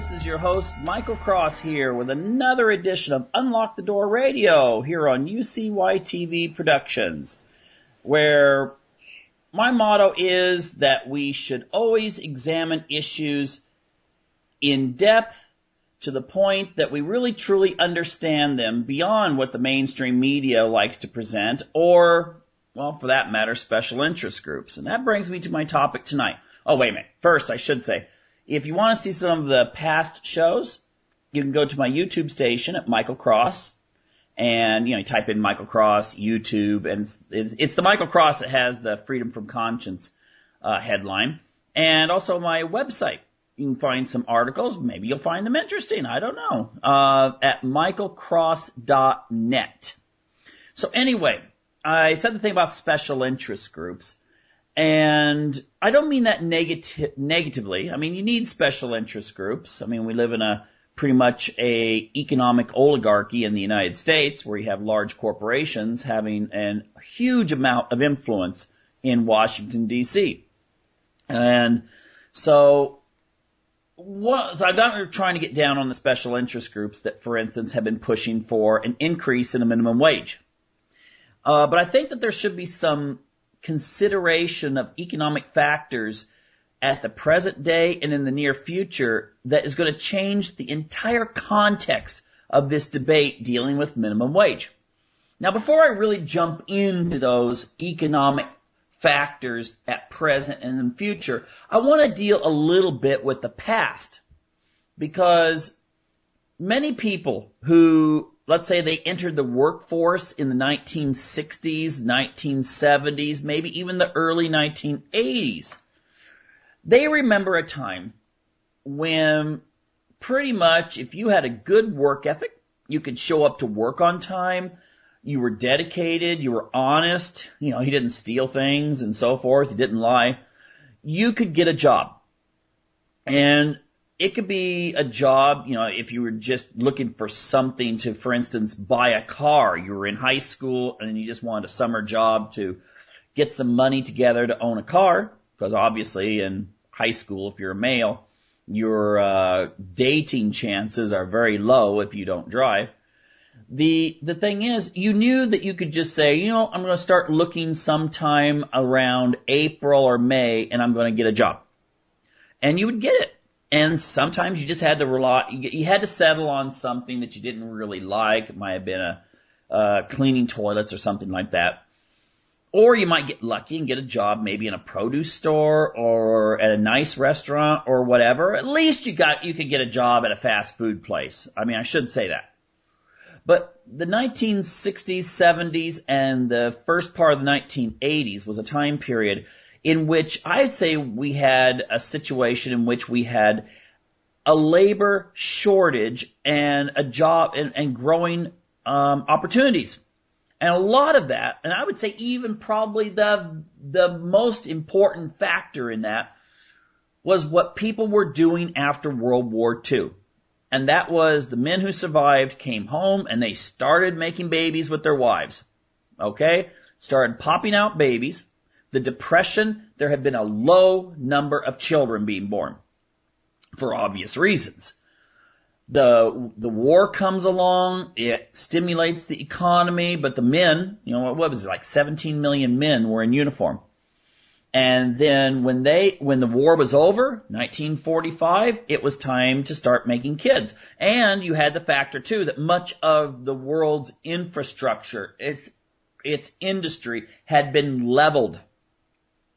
This is your host, Michael Cross, here with another edition of Unlock the Door Radio here on UCY TV Productions, where my motto is that we should always examine issues in depth to the point that we really truly understand them beyond what the mainstream media likes to present or, well, for that matter, special interest groups. And that brings me to my topic tonight. Oh, wait a minute. First, I should say, if you want to see some of the past shows, you can go to my YouTube station at Michael Cross, and you type in Michael Cross YouTube, and it's the Michael Cross that has the Freedom from Conscience headline, and also my website. You can find some articles. Maybe you'll find them interesting. I don't know. At michaelcross.net. So anyway, I said the thing about special interest groups. And I don't mean that negatively. I mean, you need special interest groups. I mean, we live in pretty much a economic oligarchy in the United States where you have large corporations having a huge amount of influence in Washington, D.C. And so I'm not trying to get down on the special interest groups that, for instance, have been pushing for an increase in the minimum wage. But I think that there should be some consideration of economic factors at the present day and in the near future that is going to change the entire context of this debate dealing with minimum wage. Now, before I really jump into those economic factors at present and in the future, I want to deal a little bit with the past, because many people who, let's say, they entered the workforce in the 1960s, 1970s, maybe even the early 1980s. They remember a time when pretty much if you had a good work ethic, you could show up to work on time, you were dedicated, you were honest, you didn't steal things and so forth, you didn't lie, you could get a job. And it could be a job, if you were just looking for something to, for instance, buy a car. You were in high school and you just wanted a summer job to get some money together to own a car, because obviously in high school, if you're a male, your dating chances are very low if you don't drive. The thing is, you knew that you could just say, I'm going to start looking sometime around April or May and I'm going to get a job. And you would get it. And sometimes you just had to you had to settle on something that you didn't really like. It might have been cleaning toilets or something like that. Or you might get lucky and get a job maybe in a produce store or at a nice restaurant or whatever. At least you could get a job at a fast food place. I mean, I should say that. But the 1960s, 70s, and the first part of the 1980s was a time period in which I'd say we had a situation in which we had a labor shortage and a job and growing opportunities. And a lot of that, and I would say even probably the most important factor in that, was what people were doing after World War II. And that was the men who survived came home and they started making babies with their wives. Okay? Started popping out babies. The Depression, there had been a low number of children being born for obvious reasons. The war comes along, it stimulates the economy, but the men, what was it, like 17 million men were in uniform. And then when the war was over, 1945, it was time to start making kids. And you had the factor too that much of the world's infrastructure, its industry had been leveled.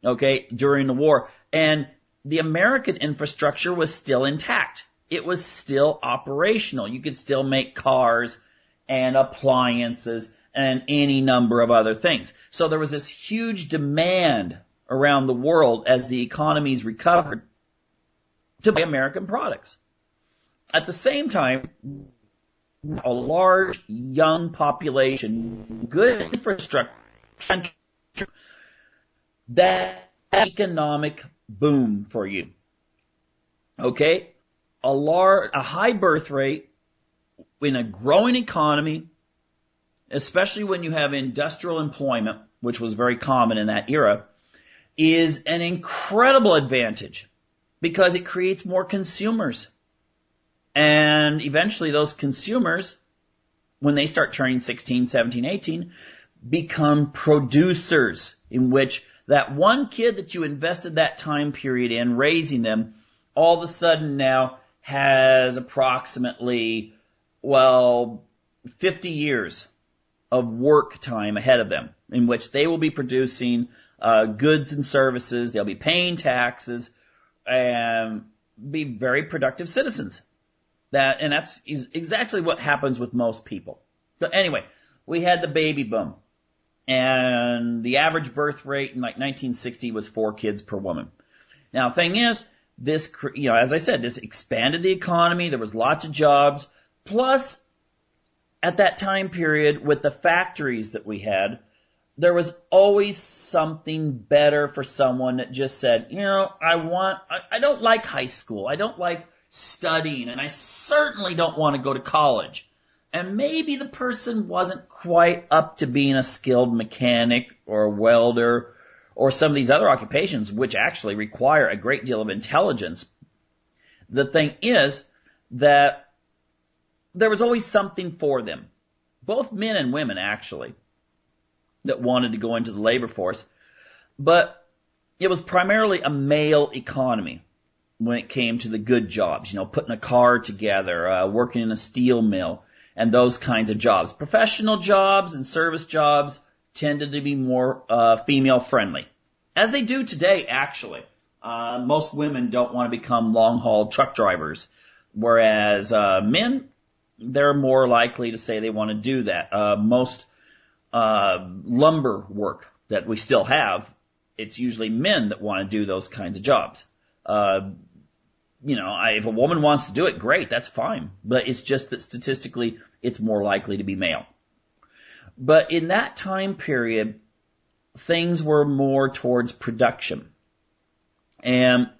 Okay, during the war. And the American infrastructure was still intact. It was still operational. You could still make cars and appliances and any number of other things. So there was this huge demand around the world as the economies recovered to buy American products. At the same time, a large young population, good infrastructure, that economic boom for you. Okay? A high birth rate in a growing economy, especially when you have industrial employment, which was very common in that era, is an incredible advantage because it creates more consumers. And eventually those consumers, when they start turning 16, 17, 18, become producers, in which that one kid that you invested that time period in raising them, all of a sudden now has approximately, 50 years of work time ahead of them, in which they will be producing goods and services, they'll be paying taxes, and be very productive citizens. And that's exactly what happens with most people. But anyway, we had the baby boom. And the average birth rate in like 1960 was 4 kids per woman. Now, the thing is, this, as I said, this expanded the economy. There was lots of jobs. Plus, at that time period, with the factories that we had, there was always something better for someone that just said, I don't like high school. I don't like studying, and I certainly don't want to go to college. And maybe the person wasn't quite up to being a skilled mechanic or a welder or some of these other occupations, which actually require a great deal of intelligence. The thing is that there was always something for them, both men and women actually, that wanted to go into the labor force. But it was primarily a male economy when it came to the good jobs, putting a car together, working in a steel mill, and those kinds of jobs. Professional jobs and service jobs tended to be more female-friendly, as they do today, actually. Most women don't want to become long-haul truck drivers, whereas men, they're more likely to say they want to do that. Most lumber work that we still have, it's usually men that want to do those kinds of jobs. If a woman wants to do it, great, that's fine. But it's just that statistically, it's more likely to be male. But in that time period, things were more towards production. And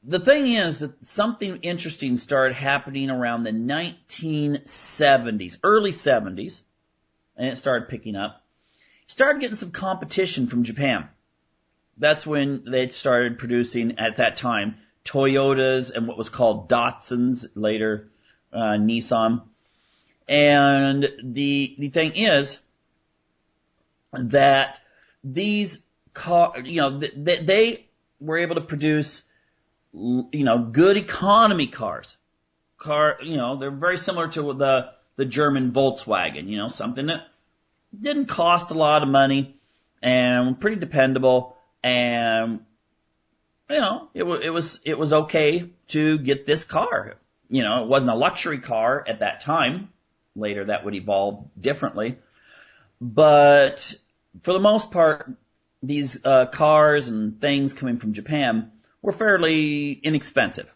the thing is that something interesting started happening around the 1970s, early 70s, and it started picking up. Started getting some competition from Japan. That's when they started producing, at that time, Toyotas and what was called Datsuns, later Nissan. And the thing is that these they were able to produce, good economy cars. They're very similar to the German Volkswagen, something that didn't cost a lot of money and pretty dependable, and it was okay to get this car. It wasn't a luxury car at that time. Later that would evolve differently. But for the most part, these cars and things coming from Japan were fairly inexpensive.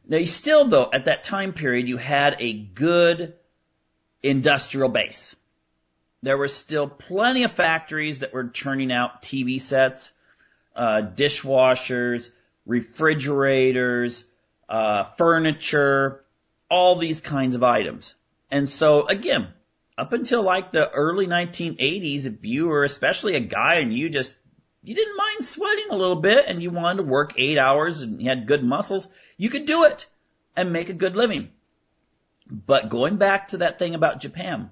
Now, though, at that time period, you had a good industrial base. There were still plenty of factories that were churning out TV sets, dishwashers, refrigerators, furniture, all these kinds of items. And so, again, up until like the early 1980s, if you were especially a guy and you didn't mind sweating a little bit and you wanted to work 8 hours and you had good muscles, you could do it and make a good living. But going back to that thing about Japan,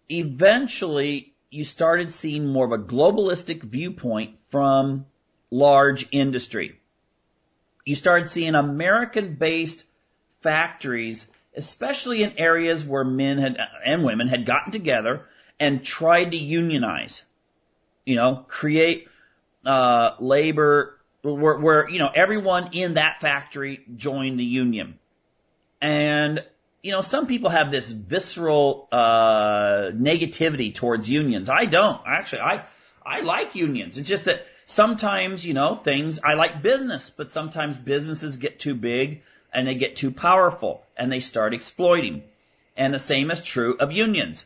eventually you started seeing more of a globalistic viewpoint from large industry. You started seeing American-based factories, especially in areas where men and women had gotten together and tried to unionize, create labor where everyone in that factory joined the union. And some people have this visceral negativity towards unions. I don't. Actually, I like unions. It's just that sometimes, I like business, but sometimes businesses get too big and they get too powerful and they start exploiting. And the same is true of unions.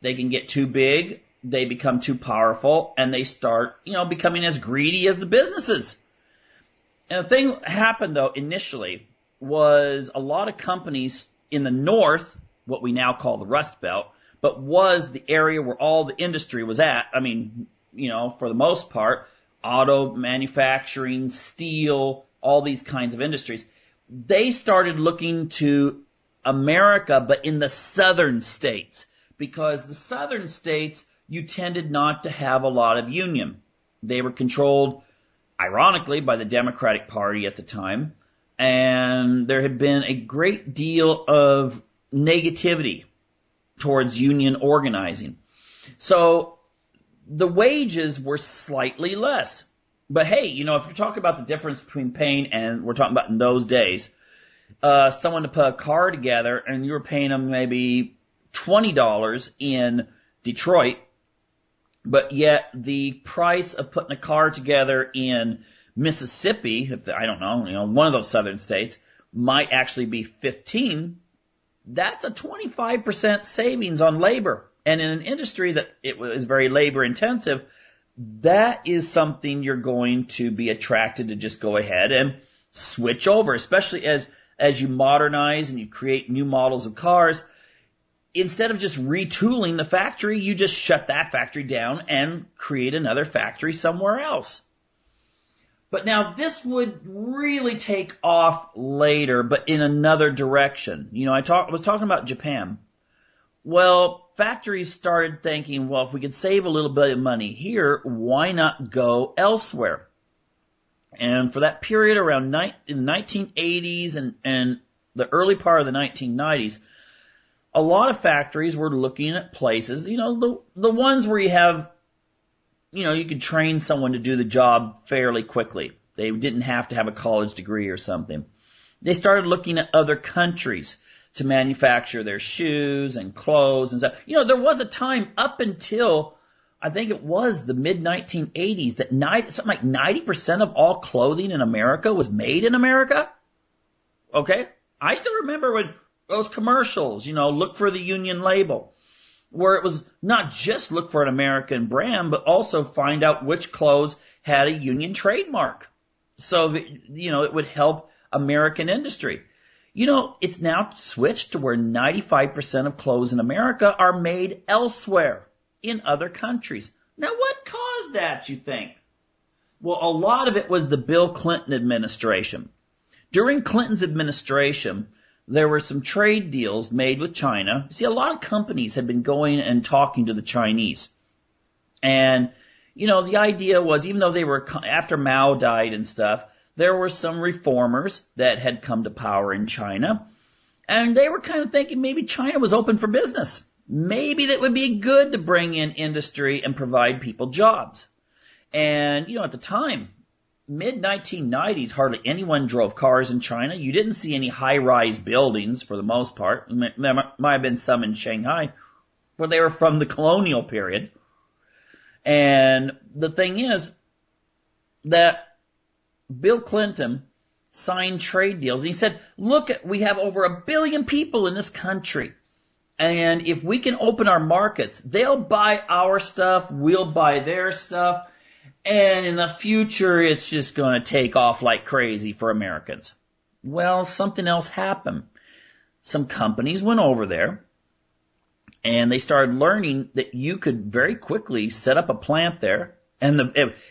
They can get too big, they become too powerful, and they start, becoming as greedy as the businesses. And the thing that happened, though, initially was a lot of companies in the north, what we now call the Rust Belt, but was the area where all the industry was at. I mean, for the most part, auto manufacturing, steel, all these kinds of industries. they started looking to America, but in the southern states, because the southern states, you tended not to have a lot of union. They were controlled, ironically, by the Democratic Party at the time, and there had been a great deal of negativity towards union organizing. So the wages were slightly less. But hey, if you're talking about the difference between paying, and we're talking about in those days, someone to put a car together and you were paying them maybe $20 in Detroit, but yet the price of putting a car together in Mississippi, I don't know, one of those southern states, might actually be 15. That's a 25% savings on labor. And in an industry that it is very labor intensive, that is something you're going to be attracted to just go ahead and switch over, especially as you modernize and you create new models of cars. Instead of just retooling the factory, you just shut that factory down and create another factory somewhere else. But now this would really take off later, but in another direction. I was talking about Japan. Well, factories started thinking, well, if we could save a little bit of money here, why not go elsewhere? And for that period around in the 1980s and the early part of the 1990s, a lot of factories were looking at places, the ones where you have, you could train someone to do the job fairly quickly. They didn't have to have a college degree or something. They started looking at other countries to manufacture their shoes and clothes and stuff. There was a time up until, I think it was the mid-1980s, that something like 90% of all clothing in America was made in America. Okay? I still remember when those commercials, look for the union label, where it was not just look for an American brand, but also find out which clothes had a union trademark. So that, it would help American industry. It's now switched to where 95% of clothes in America are made elsewhere in other countries. Now, what caused that, you think? Well, a lot of it was the Bill Clinton administration. During Clinton's administration, there were some trade deals made with China. See, a lot of companies had been going and talking to the Chinese. And, the idea was, even though they were, after Mao died and stuff, there were some reformers that had come to power in China. And they were kind of thinking maybe China was open for business. Maybe that would be good to bring in industry and provide people jobs. And, at the time, mid-1990s, hardly anyone drove cars in China. You didn't see any high-rise buildings for the most part. There might have been some in Shanghai, but they were from the colonial period. And the thing is that Bill Clinton signed trade deals. And he said, look, we have over 1 billion people in this country. And if we can open our markets, they'll buy our stuff, we'll buy their stuff. And in the future, it's just going to take off like crazy for Americans. Well, something else happened. Some companies went over there, and they started learning that you could very quickly set up a plant there, and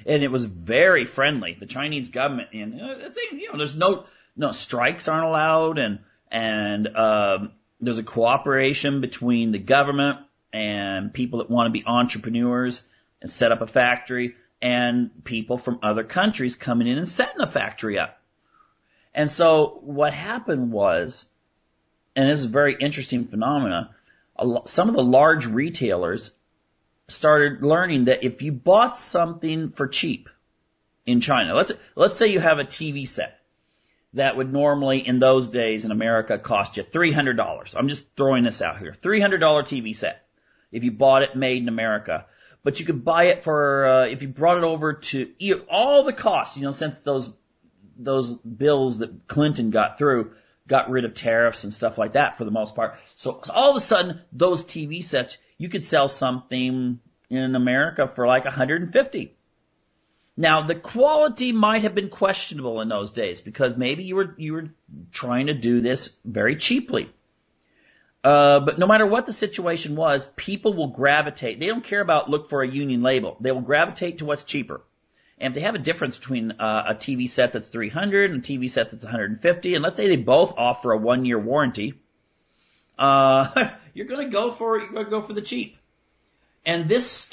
it was very friendly. The Chinese government, there's no strikes aren't allowed, and there's a cooperation between the government and people that want to be entrepreneurs and set up a factory, and people from other countries coming in and setting a factory up. And so what happened was, and this is a very interesting phenomena, some of the large retailers started learning that if you bought something for cheap in China, let's say you have a TV set that would normally in those days in America cost you $300. I'm just throwing this out here. $300 TV set if you bought it made in America. But you could buy it for, if you brought it over to all the costs, since those bills that Clinton got rid of tariffs and stuff like that for the most part. So all of a sudden, those TV sets, you could sell something in America for like $150. Now, the quality might have been questionable in those days because maybe you were trying to do this very cheaply. But no matter what the situation was, people will gravitate. They don't care about look for a union label. They will gravitate to what's cheaper. And if they have a difference between a TV set that's 300 and a TV set that's 150, and let's say they both offer a 1-year warranty, you're going to go for the cheap. And this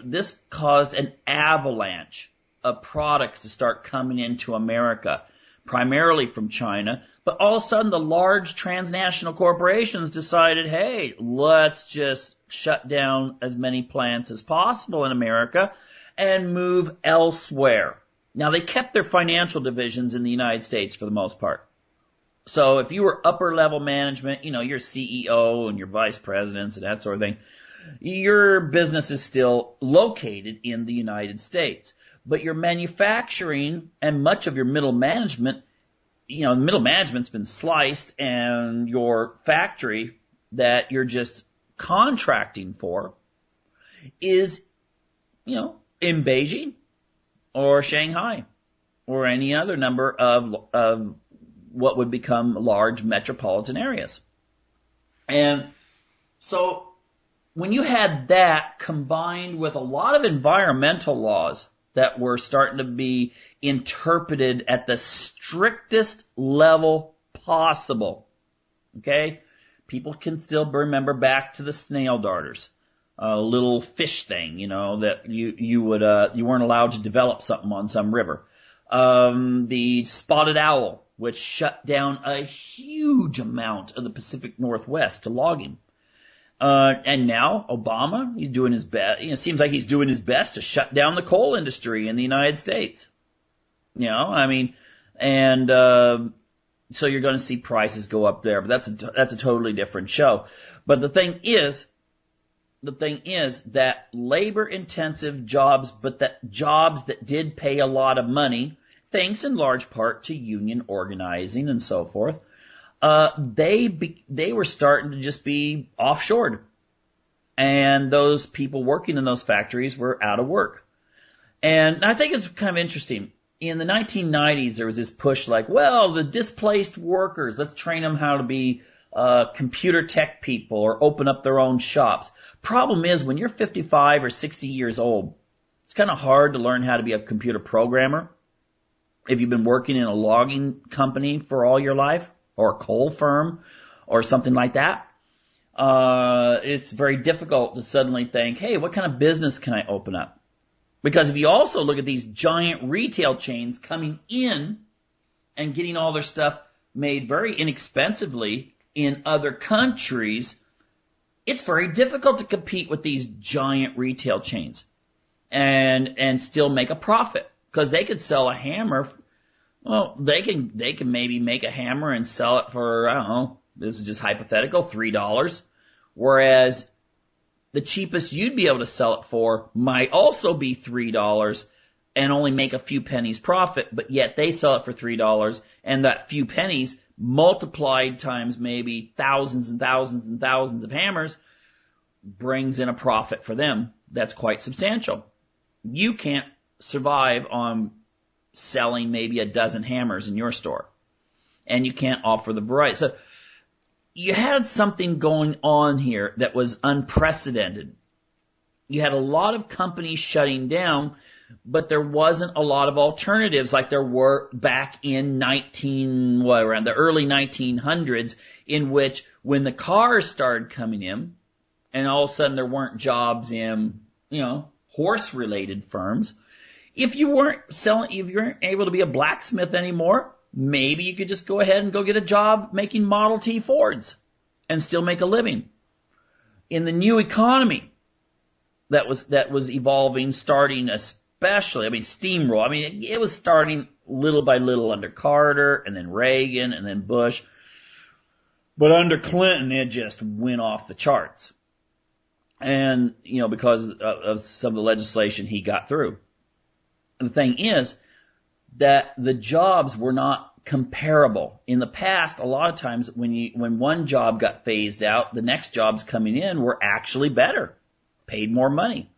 this caused an avalanche of products to start coming into America, primarily from China. But all of a sudden, the large transnational corporations decided, hey, let's just shut down as many plants as possible in America and move elsewhere. Now, they kept their financial divisions in the United States for the most part. So if you were upper level management, your CEO and your vice presidents and that sort of thing, your business is still located in the United States. But your manufacturing and much of your middle management, middle management's been sliced, and your factory that you're just contracting for is, in Beijing or Shanghai or any other number of what would become large metropolitan areas. And so when you had that combined with a lot of environmental laws that were starting to be interpreted at the strictest level possible, okay? People can still remember back to the snail darters, a little fish thing, that you weren't allowed to develop something on some river. The spotted owl, which shut down a huge amount of the Pacific Northwest to logging. And now Obama, he's doing his best. It seems like he's doing his best to shut down the coal industry in the United States. So you're going to see prices go up there, but that's a totally different show. But the thing is that labor-intensive jobs, but that jobs that did pay a lot of money, thanks in large part to union organizing and so forth, they were starting to just be offshored. And those people working in those factories were out of work. And I think it's kind of interesting. In the 1990s, there was this push like, well, the displaced workers, let's train them how to be computer tech people or open up their own shops. Problem is, when you're 55 or 60 years old, it's kind of hard to learn how to be a computer programmer if you've been working in a logging company for all your life, or a coal firm, or something like that. It's very difficult to suddenly think, hey, what kind of business can I open up? Because if you also look at these giant retail chains coming in and getting all their stuff made very inexpensively in other countries, it's very difficult to compete with these giant retail chains and still make a profit, because they could sell a hammer. Well, they can maybe make a hammer and sell it for, I don't know, this is just hypothetical, $3. Whereas the cheapest you'd be able to sell it for might also be $3 and only make a few pennies profit, but yet they sell it for $3, and that few pennies multiplied times maybe thousands and thousands and thousands of hammers brings in a profit for them that's quite substantial. You can't survive on selling maybe a dozen hammers in your store, and you can't offer the variety. So you had something going on here that was unprecedented. You had a lot of companies shutting down, but there wasn't a lot of alternatives like there were back in around the early 1900s, in which when the cars started coming in, and all of a sudden there weren't jobs in, horse-related firms. If you weren't able to be a blacksmith anymore, maybe you could just go ahead and go get a job making Model T Fords and still make a living. In the new economy that was evolving, starting especially, steamroll. It was starting little by little under Carter and then Reagan and then Bush. But under Clinton, it just went off the charts. And, because of some of the legislation he got through. And the thing is that the jobs were not comparable. In the past, a lot of times when one job got phased out, the next jobs coming in were actually better, paid more money.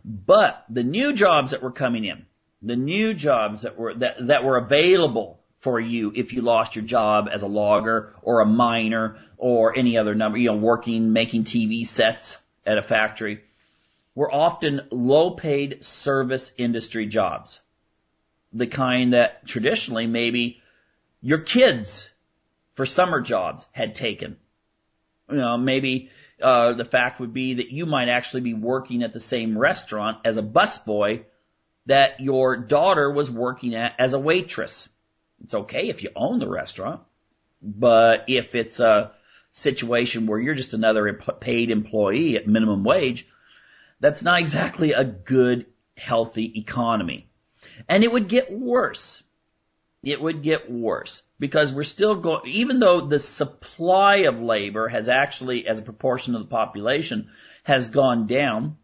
But the new jobs that were coming in, the new jobs that were available for you if you lost your job as a logger or a miner or any other number, making TV sets at a factory, were often low-paid service industry jobs. The kind that traditionally maybe your kids for summer jobs had taken. Maybe the fact would be that you might actually be working at the same restaurant as a busboy that your daughter was working at as a waitress. It's okay if you own the restaurant, but if it's a situation where you're just another paid employee at minimum wage, that's not exactly a good, healthy economy. And it would get worse. It would get worse because we're still going, even though the supply of labor has actually, as a proportion of the population, has gone down,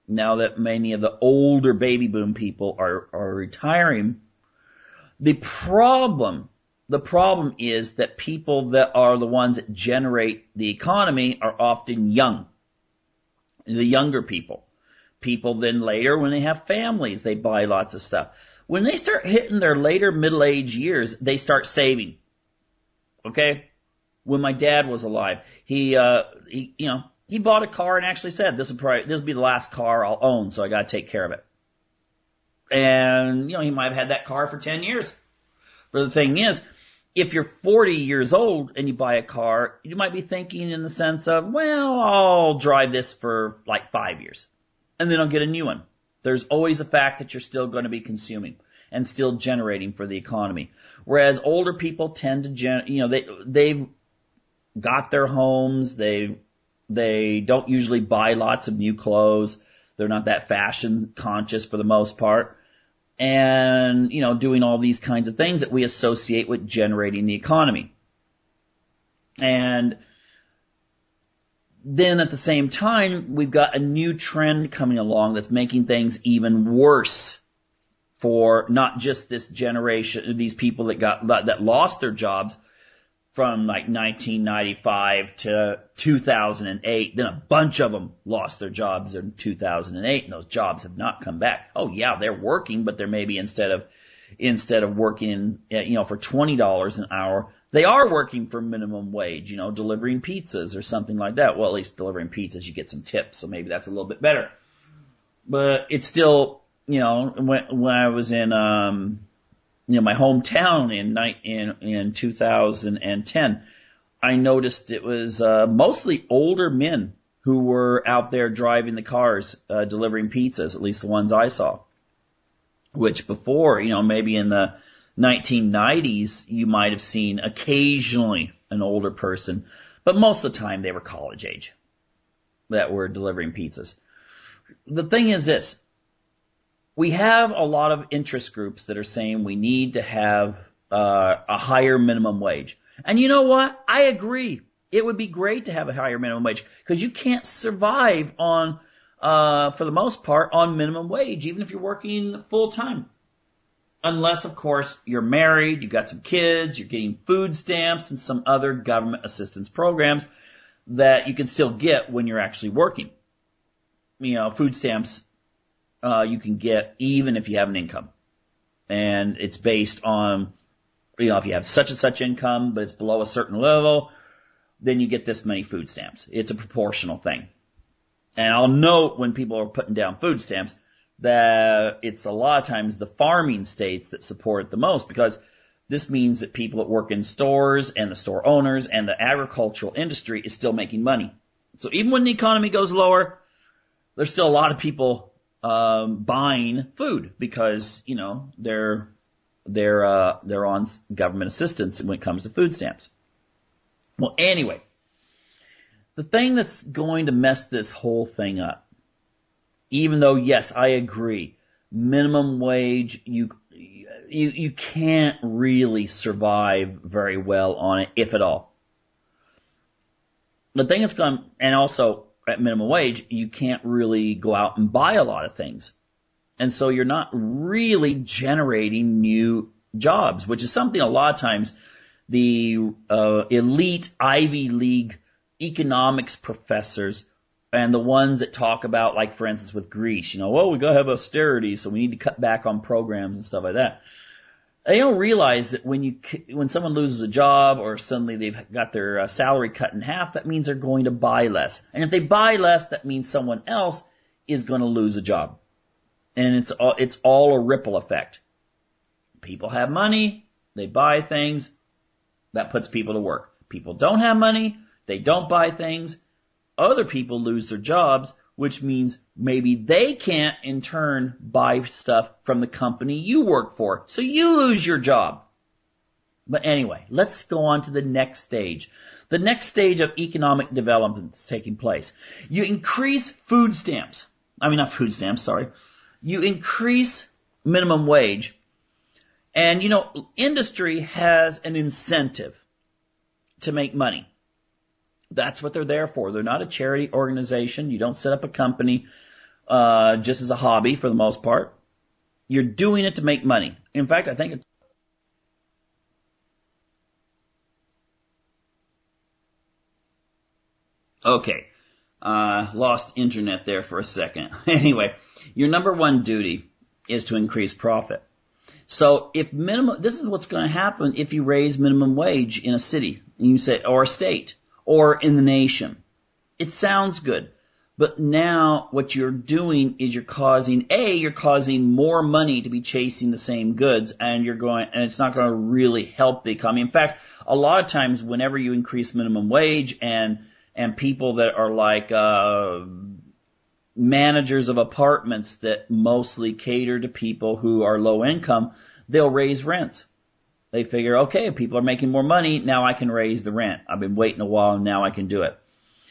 now that many of the older baby boom people are retiring, the problem is that people that are the ones that generate the economy are often young. The younger people. People then later, when they have families, they buy lots of stuff. When they start hitting their later middle-age years, they start saving. Okay? When my dad was alive, he bought a car and actually said, this will be the last car I'll own, so I gotta take care of it. And, he might have had that car for 10 years. But the thing is, if you're 40 years old and you buy a car, you might be thinking in the sense of, well, I'll drive this for like 5 years. And then I'll get a new one. There's always the fact that you're still going to be consuming and still generating for the economy. Whereas older people tend to, they've got their homes. They don't usually buy lots of new clothes. They're not that fashion conscious for the most part. And, doing all these kinds of things that we associate with generating the economy. And then at the same time, we've got a new trend coming along that's making things even worse for not just this generation, these people that lost their jobs from like 1995 to 2008. Then a bunch of them lost their jobs in 2008, and those jobs have not come back. Oh yeah, they're working, but they're maybe instead of working, for $20 an hour, they are working for minimum wage, delivering pizzas or something like that. Well, at least delivering pizzas, you get some tips, so maybe that's a little bit better. But it's still, when I was in, my hometown in 2010, I noticed it was mostly older men who were out there driving the cars, delivering pizzas, at least the ones I saw. Which before, maybe in the 1990s, you might have seen occasionally an older person, but most of the time they were college age that were delivering pizzas. The thing is this. We have a lot of interest groups that are saying we need to have a higher minimum wage. And you know what? I agree. It would be great to have a higher minimum wage because you can't survive on, for the most part, on minimum wage, even if you're working full time. Unless, of course, you're married, you've got some kids, you're getting food stamps and some other government assistance programs that you can still get when you're actually working. Food stamps you can get even if you have an income. And it's based on, if you have such and such income, but it's below a certain level, then you get this many food stamps. It's a proportional thing. And I'll note when people are putting down food stamps that it's a lot of times the farming states that support it the most, because this means that people that work in stores and the store owners and the agricultural industry is still making money. So even when the economy goes lower, there's still a lot of people buying food because, they're on government assistance when it comes to food stamps. Well, anyway, the thing that's going to mess this whole thing up, even though, yes, I agree, minimum wage, you can't really survive very well on it, if at all. The thing that's going, and also at minimum wage, you can't really go out and buy a lot of things. And so you're not really generating new jobs, which is something a lot of times the elite Ivy League economics professors and the ones that talk about, like, for instance, with Greece, we gotta have austerity, so we need to cut back on programs and stuff like that. They don't realize that when someone loses a job or suddenly they've got their salary cut in half, that means they're going to buy less. And if they buy less, that means someone else is going to lose a job. And it's all a ripple effect. People have money, they buy things, that puts people to work. People don't have money, they don't buy things, other people lose their jobs, which means maybe they can't in turn buy stuff from the company you work for. So you lose your job. But anyway, let's go on to the next stage. The next stage of economic development is taking place. You increase food stamps. I mean, not food stamps, sorry. You increase minimum wage. And, industry has an incentive to make money. That's what they're there for. They're not a charity organization. You don't set up a company just as a hobby for the most part. You're doing it to make money. In fact, I think it's okay. Lost internet there for a second. Anyway, your number one duty is to increase profit. So this is what's going to happen if you raise minimum wage in a city, and you say, or a state, or in the nation. It sounds good. But now what you're doing is you're causing more money to be chasing the same goods, and it's not going to really help the economy. In fact, a lot of times whenever you increase minimum wage and people that are like managers of apartments that mostly cater to people who are low income, they'll raise rents. They figure, okay, people are making more money, now I can raise the rent. I've been waiting a while, now I can do it.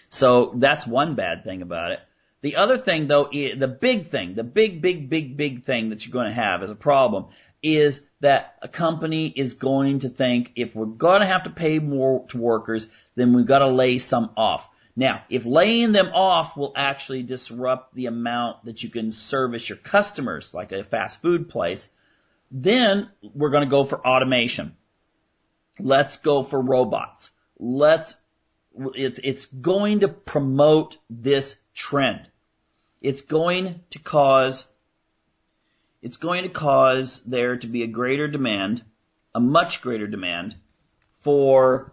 So that's one bad thing about it. The other thing, though, the big thing that you're going to have as a problem is that a company is going to think, if we're going to have to pay more to workers, then we've got to lay some off. Now, if laying them off will actually disrupt the amount that you can service your customers, like a fast food place, then we're going to go for automation. Let's go for robots. It's going to promote this trend. It's going to cause there to be a greater demand, a much greater demand for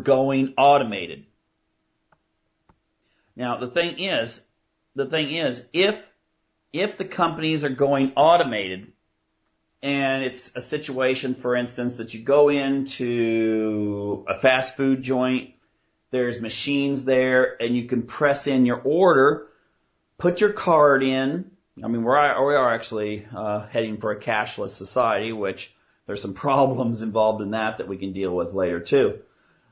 going automated. Now, the thing is, if the companies are going automated, and it's a situation, for instance, that you go into a fast food joint, there's machines there, and you can press in your order, put your card in. I mean, we are actually heading for a cashless society, which there's some problems involved in that we can deal with later too.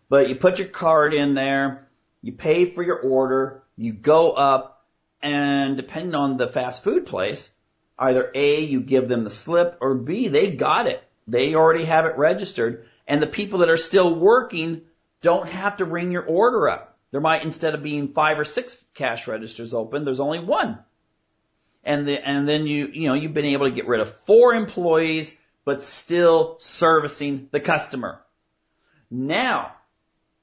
But you put your card in there, you pay for your order, you go up, and depending on the fast food place, either A, you give them the slip, or B, they got it. They already have it registered, and the people that are still working don't have to ring your order up. There might, instead of being 5 or 6 cash registers open, there's only one. And then you've been able to get rid of 4 employees, but still servicing the customer. Now,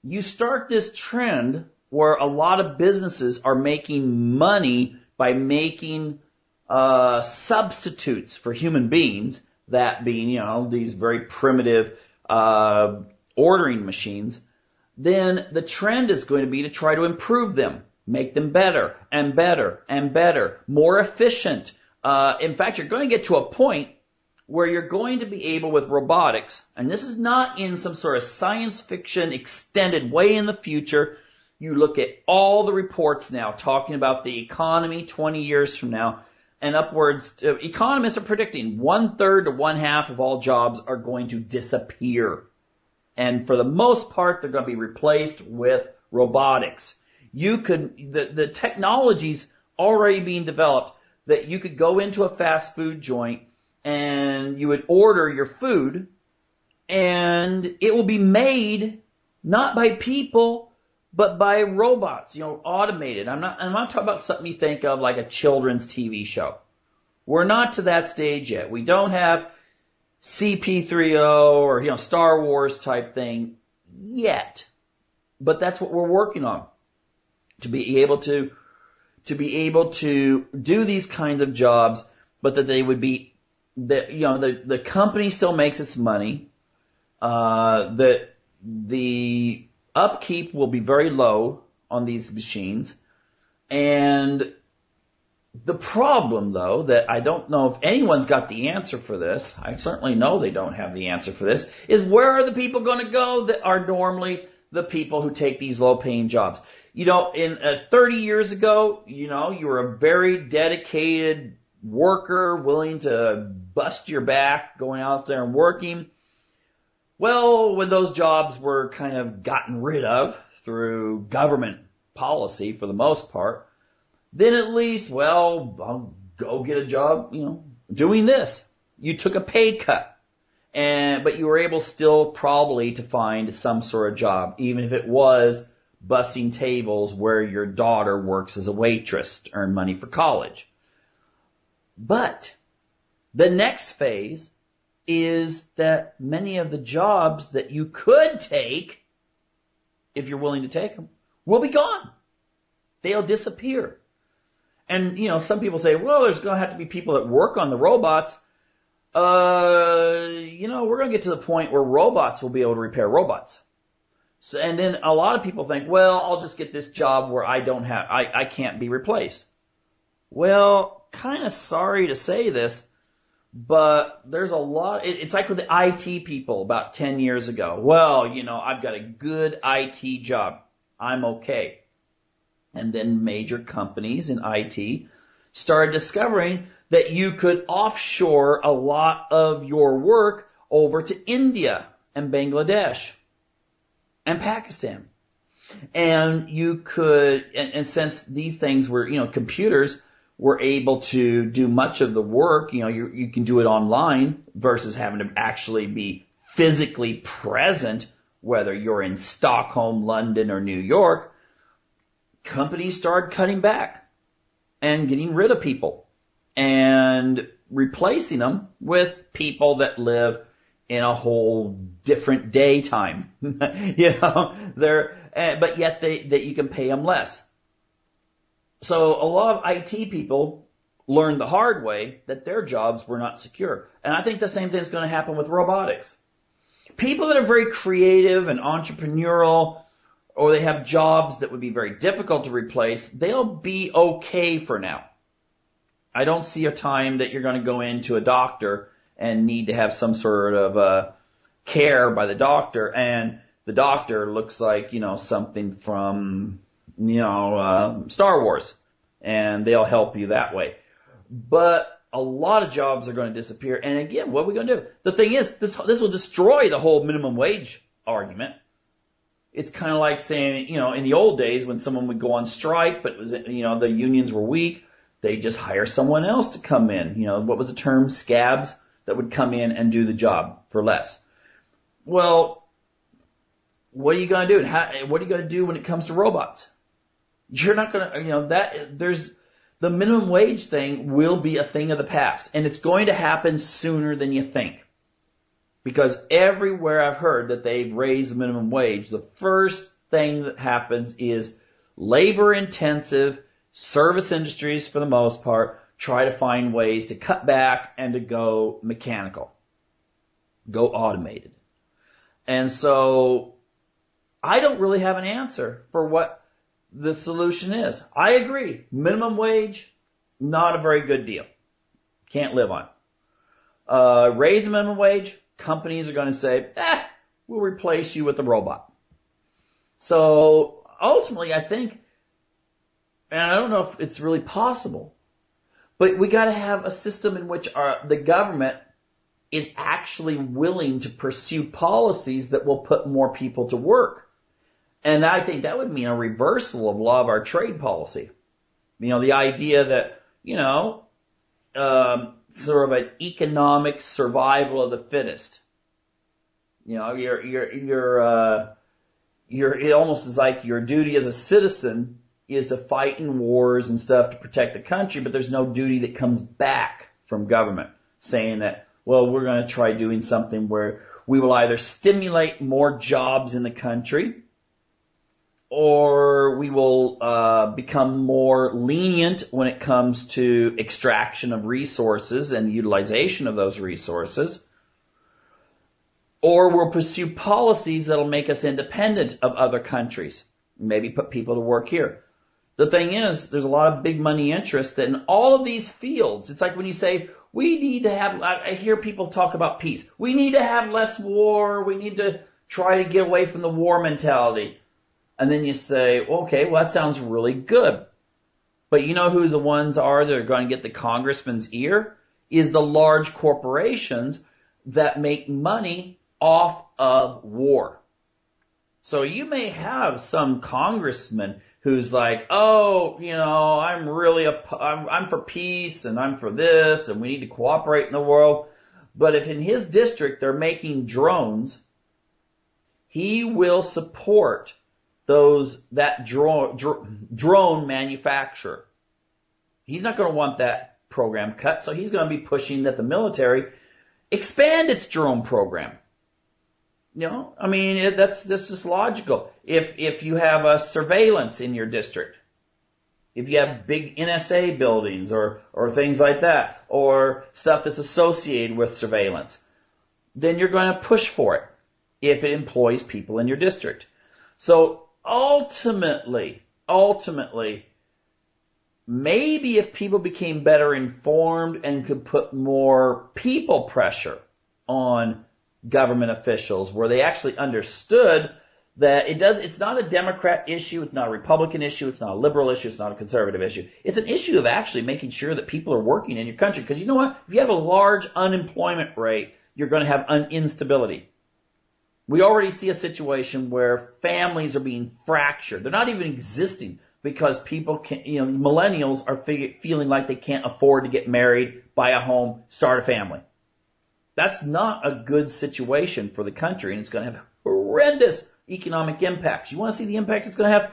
you start this trend where a lot of businesses are making money by making substitutes for human beings, that being, these very primitive ordering machines. Then the trend is going to be to try to improve them, make them better and better and better, more efficient. In fact, you're going to get to a point where you're going to be able, with robotics, and this is not in some sort of science fiction extended way in the future. You look at all the reports now talking about the economy 20 years from now and upwards. Economists are predicting 1/3 to 1/2 of all jobs are going to disappear. And for the most part, they're going to be replaced with robotics. The technology's already being developed that you could go into a fast food joint and you would order your food, and it will be made not by people, but by robots, automated. I'm not talking about something you think of like a children's TV show. We're not to that stage yet. We don't have CP3O or, Star Wars type thing yet. But that's what we're working on. To be able to do these kinds of jobs, but that they would be, the company still makes its money, that the upkeep will be very low on these machines. And the problem, though, that I don't know if anyone's got the answer for this, I certainly know they don't have the answer for this, is where are the people going to go that are normally the people who take these low-paying jobs? You know, 30 years ago, you know, you were a very dedicated worker, willing to bust your back, going out there and working. Well, when those jobs were kind of gotten rid of through government policy for the most part, then at least, well, I'll go get a job, you know, doing this. You took a pay cut, but you were able still probably to find some sort of job, even if it was bussing tables where your daughter works as a waitress to earn money for college. But the next phase is that many of the jobs that you could take, if you're willing to take them, will be gone. They'll disappear. And, you know, some people say, well, there's going to have to be people that work on the robots. You know, we're going to get to the point where robots will be able to repair robots. So, and then a lot of people think, well, I'll just get this job where I can't be replaced. Well, kind of sorry to say this, but there's a lot, it's like with the IT people about 10 years ago. Well, you know, I've got a good IT job. I'm okay. And then major companies in IT started discovering that you could offshore a lot of your work over to India and Bangladesh and Pakistan. And you could, and since these things were, you know, computers were able to do much of the work, you know, you can do it online versus having to actually be physically present, whether you're in Stockholm, London, or New York. Companies started cutting back and getting rid of people and replacing them with people that live in a whole different daytime. You know, but yet that you can pay them less. So a lot of IT people learned the hard way that their jobs were not secure. And I think the same thing is going to happen with robotics. People that are very creative and entrepreneurial, or they have jobs that would be very difficult to replace, they'll be okay for now. I don't see a time that you're going to go into a doctor and need to have some sort of care by the doctor, and the doctor looks like, you know, something from, you know, Star Wars, and they'll help you that way. But a lot of jobs are going to disappear, and again, what are we going to do? The thing is, this will destroy the whole minimum wage argument. It's kind of like saying, you know, in the old days when someone would go on strike, but it was, you know, the unions were weak, they just hire someone else to come in. You know, what was the term? Scabs that would come in and do the job for less. Well, what are you going to do? What are you going to do when it comes to robots? You're not going to, you know, the minimum wage thing will be a thing of the past, and it's going to happen sooner than you think. Because everywhere I've heard that they've raised the minimum wage, the first thing that happens is labor-intensive service industries, for the most part, try to find ways to cut back and to go mechanical, go automated. And so I don't really have an answer for what the solution is. I agree. Minimum wage, not a very good deal. Can't live on. Raise the minimum wage. Companies are going to say, we'll replace you with a robot. So ultimately, I think, and I don't know if it's really possible, but we got to have a system in which the government is actually willing to pursue policies that will put more people to work. And I think that would mean a reversal of a lot of our trade policy. You know, the idea that, you know, sort of an economic survival of the fittest. You know, it almost is like your duty as a citizen is to fight in wars and stuff to protect the country, but there's no duty that comes back from government saying that, well, we're going to try doing something where we will either stimulate more jobs in the country, or we will become more lenient when it comes to extraction of resources and utilization of those resources, or we'll pursue policies that'll make us independent of other countries, maybe put people to work here. The thing is, there's a lot of big money interest in all of these fields. It's like when you say, we need to have, I hear people talk about peace. We need to have less war. We need to try to get away from the war mentality. And then you say, okay, well, that sounds really good. But you know who the ones are that are going to get the congressman's ear? Is the large corporations that make money off of war. So you may have some congressman who's like, oh, you know, I'm for peace and I'm for this and we need to cooperate in the world. But if in his district they're making drones, he will support that drone manufacturer. He's not going to want that program cut, so he's going to be pushing that the military expand its drone program. You know, I mean, that's just logical. If you have a surveillance in your district, if you have big NSA buildings or things like that, or stuff that's associated with surveillance, then you're going to push for it if it employs people in your district. So ultimately, maybe if people became better informed and could put more people pressure on government officials where they actually understood that it's not a Democrat issue, it's not a Republican issue, it's not a liberal issue, it's not a conservative issue. It's an issue of actually making sure that people are working in your country. Because you know what? If you have a large unemployment rate, you're going to have instability. We already see a situation where families are being fractured. They're not even existing because people millennials are feeling like they can't afford to get married, buy a home, start a family. That's not a good situation for the country, and it's going to have horrendous economic impacts. You want to see the impacts it's going to have?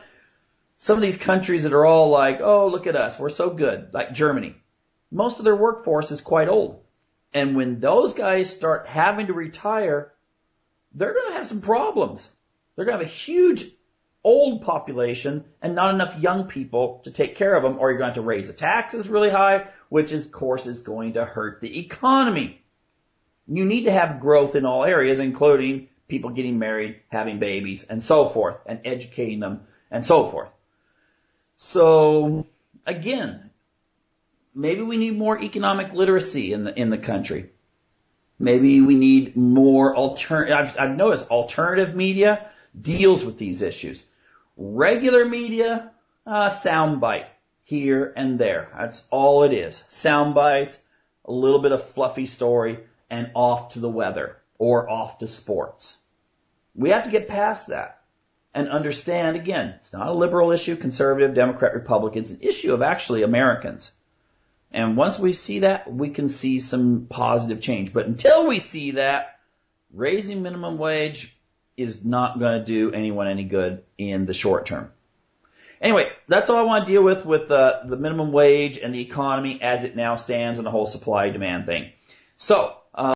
Some of these countries that are all like, oh, look at us, we're so good, like Germany. Most of their workforce is quite old. And when those guys start having to retire, they're going to have some problems. They're going to have a huge old population and not enough young people to take care of them, or you're going to have to raise the taxes really high, which, of course, is going to hurt the economy. You need to have growth in all areas, including people getting married, having babies, and so forth, and educating them, and so forth. So, again, maybe we need more economic literacy in the country. Maybe we need more I've noticed alternative media deals with these issues. Regular media, soundbite here and there. That's all it is. Sound bites, a little bit of fluffy story, and off to the weather or off to sports. We have to get past that and understand, again, it's not a liberal issue, conservative, Democrat, Republican. It's an issue of actually Americans. And once we see that, we can see some positive change. But until we see that, raising minimum wage is not going to do anyone any good in the short term. Anyway, that's all I want to deal with the minimum wage and the economy as it now stands and the whole supply-demand thing. So,